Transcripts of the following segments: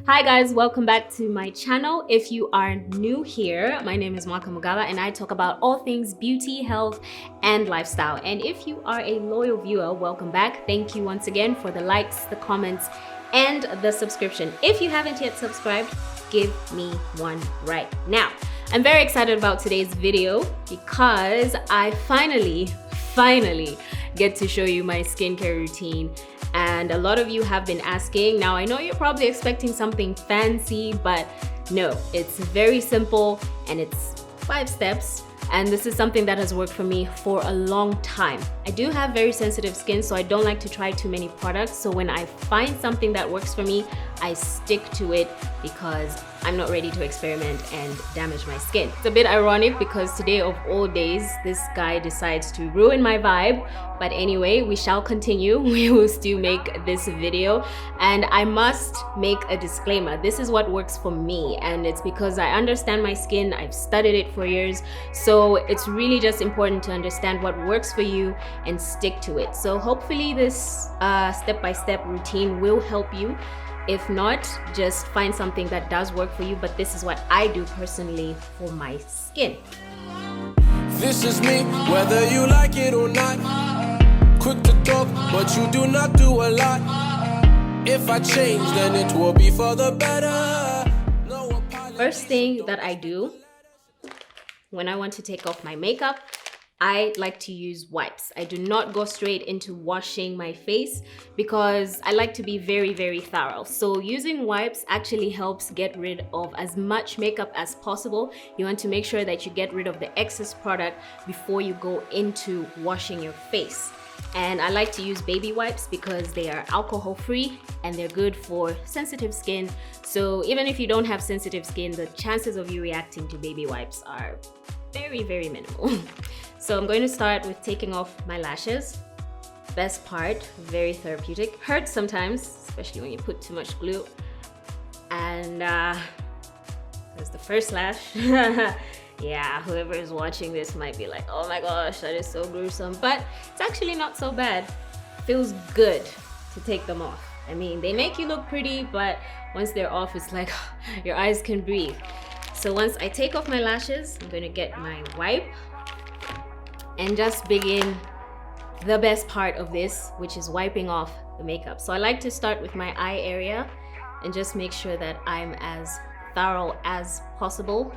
Hi guys, welcome back to my channel. If you are new here, my name is Mwaka Mugala and I talk about all things beauty, health, and lifestyle. And if you are a loyal viewer, welcome back. Thank you once again for the likes, the comments, and the subscription. If you haven't yet subscribed, give me one right now. I'm very excited about today's video because I finally get to show you my skincare routine. And a lot of you have been asking. Now, I know you're probably expecting something fancy, but no, it's very simple and it's 5 steps. And this is something that has worked for me for a long time. I do have very sensitive skin, so I don't like to try too many products. So when I find something that works for me, I stick to it because I'm not ready to experiment and damage my skin. It's a bit ironic because today of all days, this guy decides to ruin my vibe. But anyway, we shall continue. We will still make this video. And I must make a disclaimer. This is what works for me. And it's because I understand my skin. I've studied it for years. So it's really just important to understand what works for you and stick to it. So hopefully this step-by-step routine will help you. If not, just find something that does work for you. But this is what I do personally for my skin. This is me, whether you like it or not. Quick to talk, but you do not do a lot. If I change, then it will be for the better. No apologies. First thing that I do when I want to take off my makeup, I like to use wipes. I do not go straight into washing my face because I like to be very thorough. So using wipes actually helps get rid of as much makeup as possible. You want to make sure that you get rid of the excess product before you go into washing your face. And I like to use baby wipes because they are alcohol free and they're good for sensitive skin. So even if you don't have sensitive skin, the chances of you reacting to baby wipes are very minimal. So I'm going to start with taking off my lashes. Best part, very therapeutic. Hurts sometimes, especially when you put too much glue. And there's the first lash. Yeah, whoever is watching this might be like, oh my gosh, that is so gruesome. But it's actually not so bad. Feels good to take them off. I mean, they make you look pretty, but once they're off, it's like your eyes can breathe. So once I take off my lashes, I'm going to get my wipe and just begin the best part of this, which is wiping off the makeup. So I like to start with my eye area and just make sure that I'm as thorough as possible.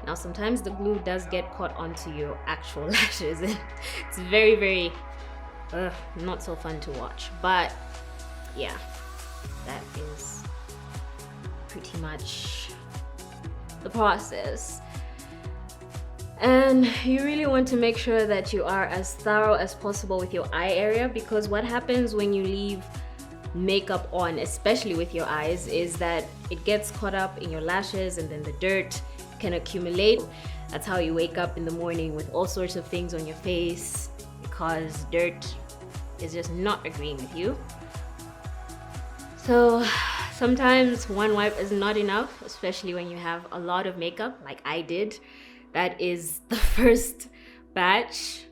Now, sometimes the glue does get caught onto your actual lashes. It's very not so fun to watch. But yeah, that is pretty much the process. And you really want to make sure that you are as thorough as possible with your eye area, because what happens when you leave makeup on, especially with your eyes, is that it gets caught up in your lashes and then the dirt can accumulate. That's how you wake up in the morning with all sorts of things on your face because dirt is just not agreeing with you. So sometimes one wipe is not enough, especially when you have a lot of makeup like I did. That is the first batch.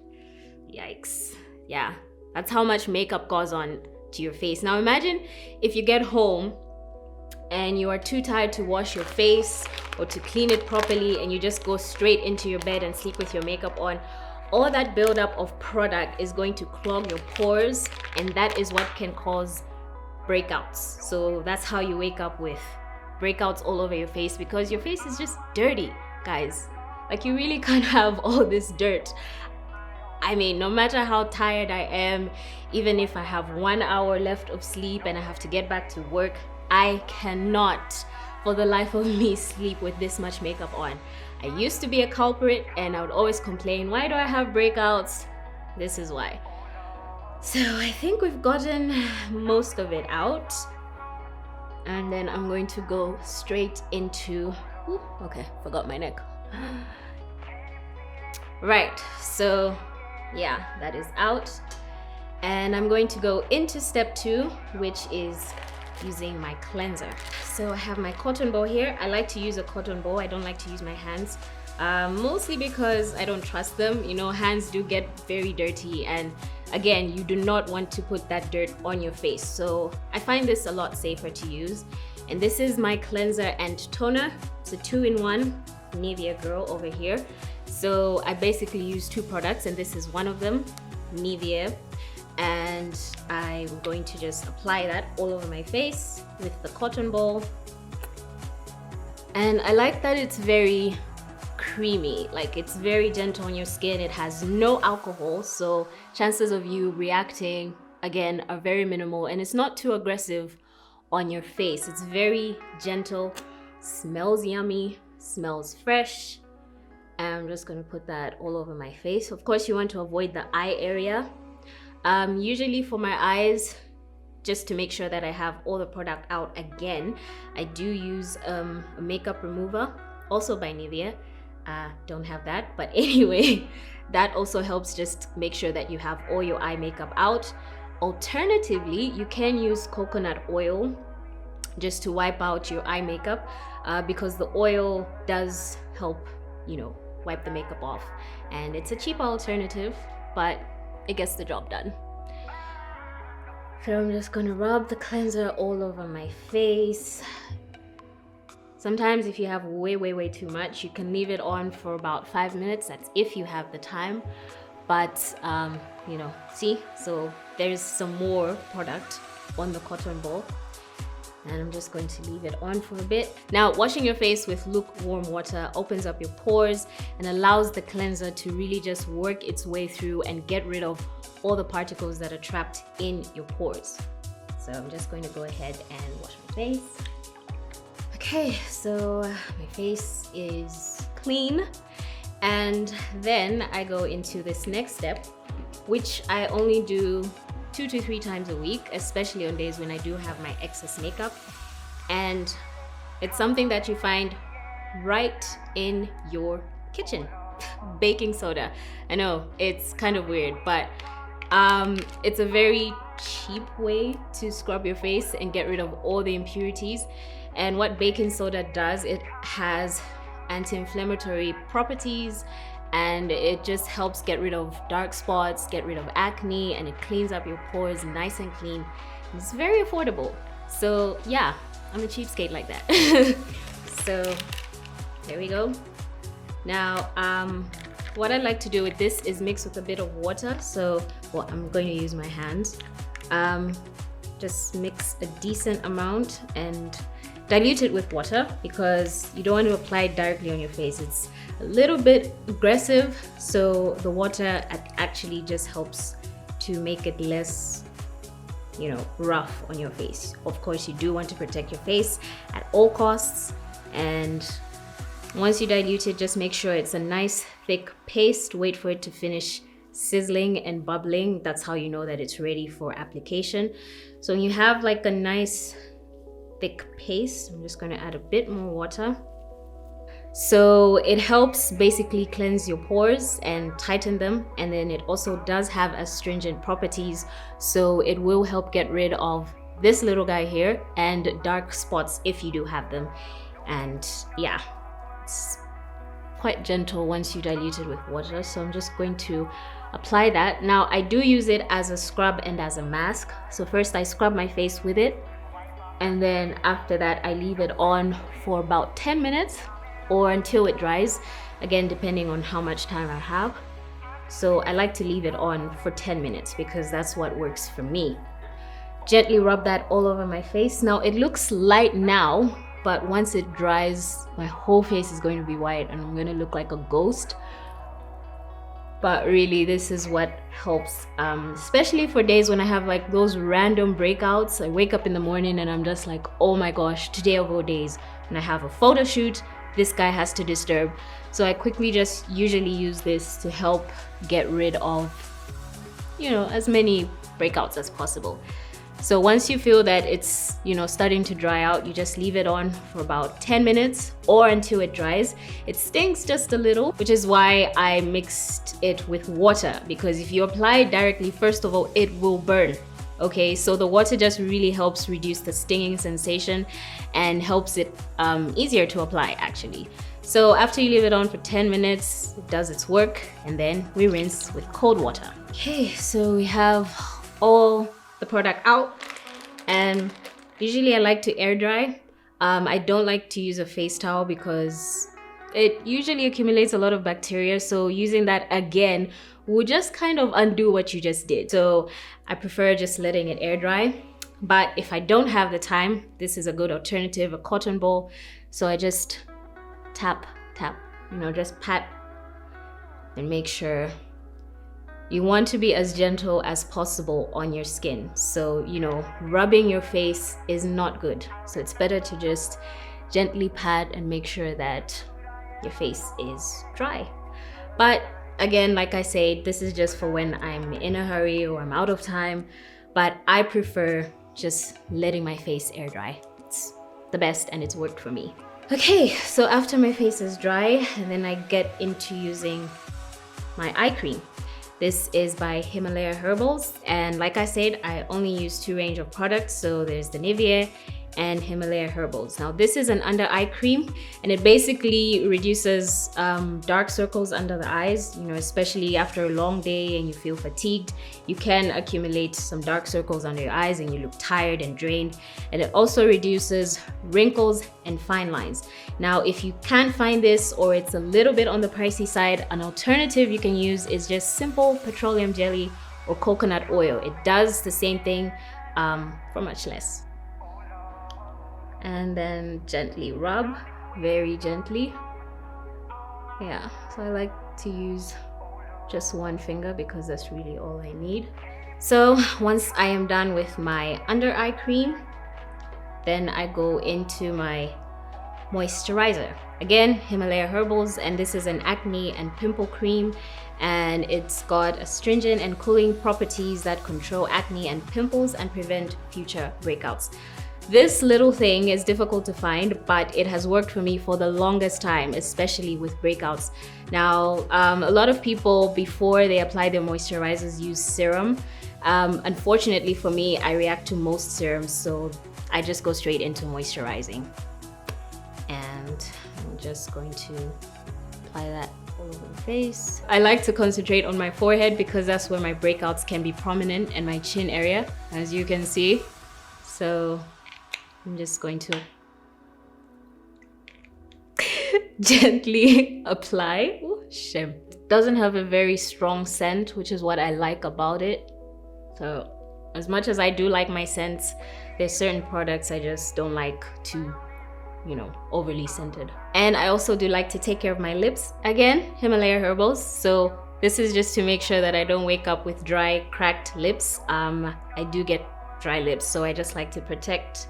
Yikes. Yeah, that's how much makeup goes on to your face. Now imagine if you get home and you are too tired to wash your face or to clean it properly and you just go straight into your bed and sleep with your makeup on. All that buildup of product is going to clog your pores, and that is what can cause breakouts. So that's how you wake up with breakouts all over your face, because your face is just dirty, guys. Like, you really can't have all this dirt. I mean, no matter how tired I am, even if I have 1 hour left of sleep and I have to get back to work, I cannot for the life of me sleep with this much makeup on. I used to be a culprit and I would always complain, why do I have breakouts? This is why. So I think we've gotten most of it out. And then I'm going to go straight into, okay, forgot my neck. Right, so yeah, that is out. And I'm going to go into step 2, which is using my cleanser. So I have my cotton ball here. I like to use a cotton ball. I don't like to use my hands, mostly because I don't trust them. You know, hands do get very dirty, and again, you do not want to put that dirt on your face. So I find this a lot safer to use. And this is my cleanser and toner. It's a 2-in-1 Nivea Girl over here. So I basically use 2 products, and this is one of them, Nivea. And I'm going to just apply that all over my face with the cotton ball. And I like that it's very creamy, like it's very gentle on your skin. It has no alcohol, so chances of you reacting again are very minimal, and it's not too aggressive on your face. It's very gentle, smells yummy, smells fresh. And I'm just gonna put that all over my face. Of course, you want to avoid the eye area. Usually for my eyes, just to make sure that I have all the product out again, I do use a makeup remover, also by Nivea. Don't have that, but anyway, that also helps just make sure that you have all your eye makeup out. Alternatively, you can use coconut oil just to wipe out your eye makeup, because the oil does help, you know, wipe the makeup off. And it's a cheaper alternative, but it gets the job done. So I'm just gonna rub the cleanser all over my face. Sometimes if you have way too much, you can leave it on for about 5 minutes. That's if you have the time. But you know, see, so there's some more product on the cotton ball, and I'm just going to leave it on for a bit. Now, washing your face with lukewarm water opens up your pores and allows the cleanser to really just work its way through and get rid of all the particles that are trapped in your pores. So I'm just going to go ahead and wash my face. Okay, so my face is clean, and then I go into this next step, which I only do 2 to 3 times a week, especially on days when I do have my excess makeup. And it's something that you find right in your kitchen. Baking soda. I know it's kind of weird, but it's a very cheap way to scrub your face and get rid of all the impurities. And what baking soda does, it has anti-inflammatory properties, and it just helps get rid of dark spots, get rid of acne, and it cleans up your pores nice and clean. It's very affordable. So yeah, I'm a cheapskate like that. So there we go. Now what I like to do with this is mix with a bit of water. So well, I'm going to use my hands. Just mix a decent amount and dilute it with water, because you don't want to apply it directly on your face. It's a little bit aggressive, so the water actually just helps to make it less, you know, rough on your face. Of course, you do want to protect your face at all costs, and once you dilute it, just make sure it's a nice thick paste. Wait for it to finish sizzling and bubbling. That's how you know that it's ready for application. So when you have like a nice thick paste, I'm just going to add a bit more water. So it helps basically cleanse your pores and tighten them, and then it also does have astringent properties, so it will help get rid of this little guy here and dark spots if you do have them. And yeah, it's quite gentle once you dilute it with water. So I'm just going to apply that. Now I do use it as a scrub and as a mask. So first I scrub my face with it, and then after that I leave it on for about 10 minutes or until it dries, again depending on how much time I have. So I like to leave it on for 10 minutes because that's what works for me. Gently rub that all over my face. Now it looks light now, but once it dries, my whole face is going to be white and I'm going to look like a ghost. But really, this is what helps, especially for days when I have like those random breakouts. I wake up in the morning and I'm just like, oh my gosh, today of all days, when I have a photo shoot, this guy has to disturb. So I quickly just usually use this to help get rid of, you know, as many breakouts as possible. So once you feel that it's, you know, starting to dry out, you just leave it on for about 10 minutes or until it dries. It stings just a little, which is why I mixed it with water, because if you apply it directly, first of all, it will burn. Okay, so the water just really helps reduce the stinging sensation and helps it easier to apply actually. So after you leave it on for 10 minutes, it does its work, and then we rinse with cold water. Okay, so we have all the product out, and usually I like to air dry. I don't like to use a face towel because it usually accumulates a lot of bacteria, so using that again will just kind of undo what you just did. So I prefer just letting it air dry. But if I don't have the time, this is a good alternative, a cotton ball. So I just tap, just pat and make sure. You want to be as gentle as possible on your skin. So, rubbing your face is not good. So it's better to just gently pat and make sure that your face is dry. But again, like I said, this is just for when I'm in a hurry or I'm out of time. But I prefer just letting my face air dry. It's the best and it's worked for me. Okay, so after my face is dry, and then I get into using my eye cream. This is by Himalaya Herbals, and like I said, I only use 2 range of products. So there's the Nivea and Himalaya Herbals. Now this is an under eye cream, and it basically reduces dark circles under the eyes, especially after a long day and you feel fatigued. You can accumulate some dark circles under your eyes and you look tired and drained. And it also reduces wrinkles and fine lines. Now, if you can't find this or it's a little bit on the pricey side, an alternative you can use is just simple petroleum jelly or coconut oil. It does the same thing for much less. And then gently rub, very gently. Yeah, so I like to use just 1 finger because that's really all I need. So once I am done with my under eye cream, then I go into my moisturizer. Again, Himalaya Herbals, and this is an acne and pimple cream, and it's got astringent and cooling properties that control acne and pimples and prevent future breakouts. This little thing is difficult to find, but it has worked for me for the longest time, especially with breakouts. Now, a lot of people, before they apply their moisturizers, use serum. Unfortunately for me, I react to most serums, so I just go straight into moisturizing. And I'm just going to apply that all over the face. I like to concentrate on my forehead because that's where my breakouts can be prominent, and my chin area, as you can see. So I'm just going to gently apply. Ooh, shame. It doesn't have a very strong scent, which is what I like about it. So as much as I do like my scents, there's certain products I just don't like to, overly scented. And I also do like to take care of my lips. Again, Himalaya Herbals. So this is just to make sure that I don't wake up with dry, cracked lips. I do get dry lips, so I just like to protect.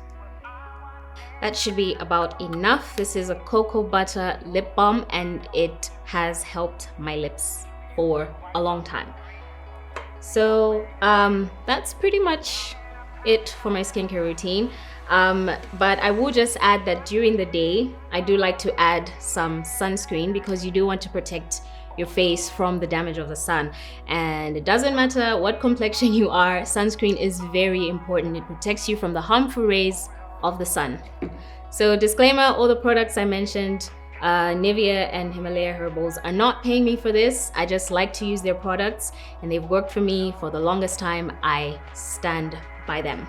That should be about enough. This is a cocoa butter lip balm, and it has helped my lips for a long time. So that's pretty much it for my skincare routine. But I will just add that during the day, I do like to add some sunscreen because you do want to protect your face from the damage of the sun. And it doesn't matter what complexion you are, sunscreen is very important. It protects you from the harmful rays of the sun. So disclaimer, all the products I mentioned, Nivea and Himalaya Herbals, are not paying me for this. I just like to use their products, and they've worked for me for the longest time. I stand by them.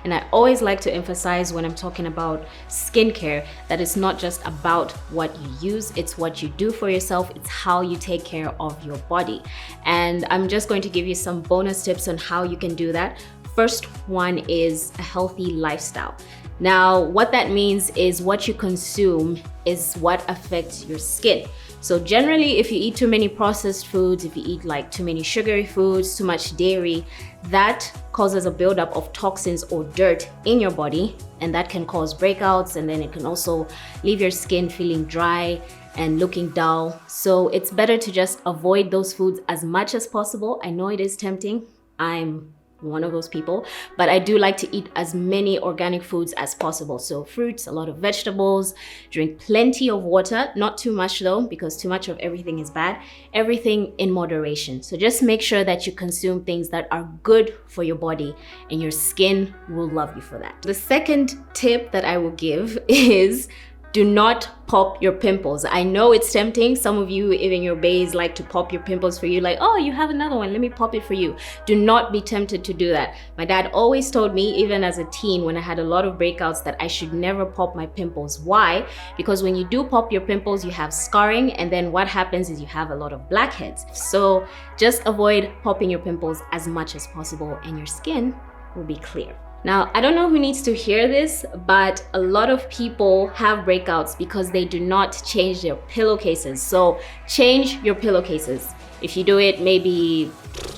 And I always like to emphasize when I'm talking about skincare that it's not just about what you use, it's what you do for yourself, it's how you take care of your body. And I'm just going to give you some bonus tips on how you can do that. First one is a healthy lifestyle. Now, what that means is what you consume is what affects your skin. So generally, if you eat too many processed foods, if you eat like too many sugary foods, too much dairy, that causes a buildup of toxins or dirt in your body, and that can cause breakouts, and then it can also leave your skin feeling dry and looking dull. So it's better to just avoid those foods as much as possible. I know it is tempting. I'm one of those people, but I do like to eat as many organic foods as possible. So fruits, a lot of vegetables, drink plenty of water, not too much though, because too much of everything is bad. Everything in moderation. So just make sure that you consume things that are good for your body, and your skin will love you for that. The second tip that I will give is do not pop your pimples. I know it's tempting. Some of you, even your baes, like to pop your pimples for you. Like, oh, you have another one, let me pop it for you. Do not be tempted to do that. My dad always told me, even as a teen, when I had a lot of breakouts, that I should never pop my pimples. Why? Because when you do pop your pimples, you have scarring, and then what happens is you have a lot of blackheads. So just avoid popping your pimples as much as possible, and your skin will be clear. Now, I don't know who needs to hear this, but a lot of people have breakouts because they do not change their pillowcases. So change your pillowcases. If you do it maybe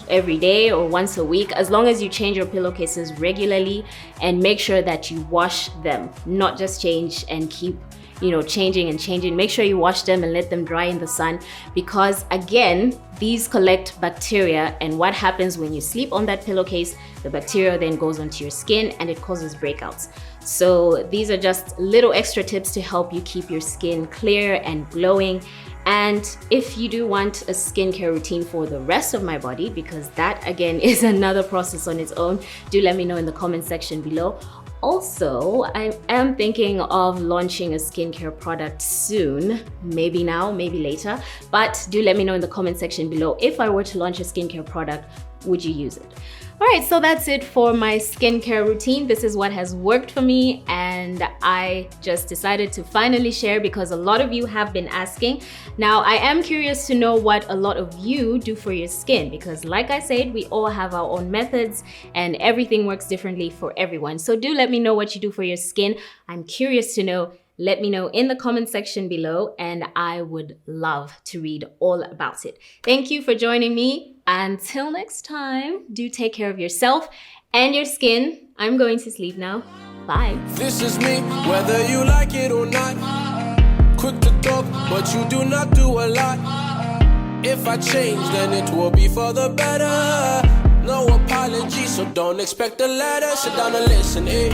every day or once a week, as long as you change your pillowcases regularly, and make sure that you wash them, not just change and keep changing and changing. Make sure you wash them and let them dry in the sun, because again, these collect bacteria, and what happens when you sleep on that pillowcase, the bacteria then goes onto your skin and it causes breakouts. So these are just little extra tips to help you keep your skin clear and glowing. And if you do want a skincare routine for the rest of my body, because that again is another process on its own, do let me know in the comment section below. Also, I am thinking of launching a skincare product soon, maybe now, maybe later, but do let me know in the comment section below, if I were to launch a skincare product, would you use it? All right, so that's it for my skincare routine. This is what has worked for me, and I just decided to finally share because a lot of you have been asking. Now, I am curious to know what a lot of you do for your skin, because like I said, we all have our own methods and everything works differently for everyone. So do let me know what you do for your skin. I'm curious to know. Let me know in the comment section below, and I would love to read all about it. Thank you for joining me. Until next time, do take care of yourself and your skin. I'm going to sleep now. Bye. This is me, whether you like it or not. Quick to talk, but you do not do a lot. If I change, then it will be for the better. No apology, so don't expect a letter. Sit down and listen, eh?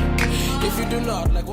If you do not like what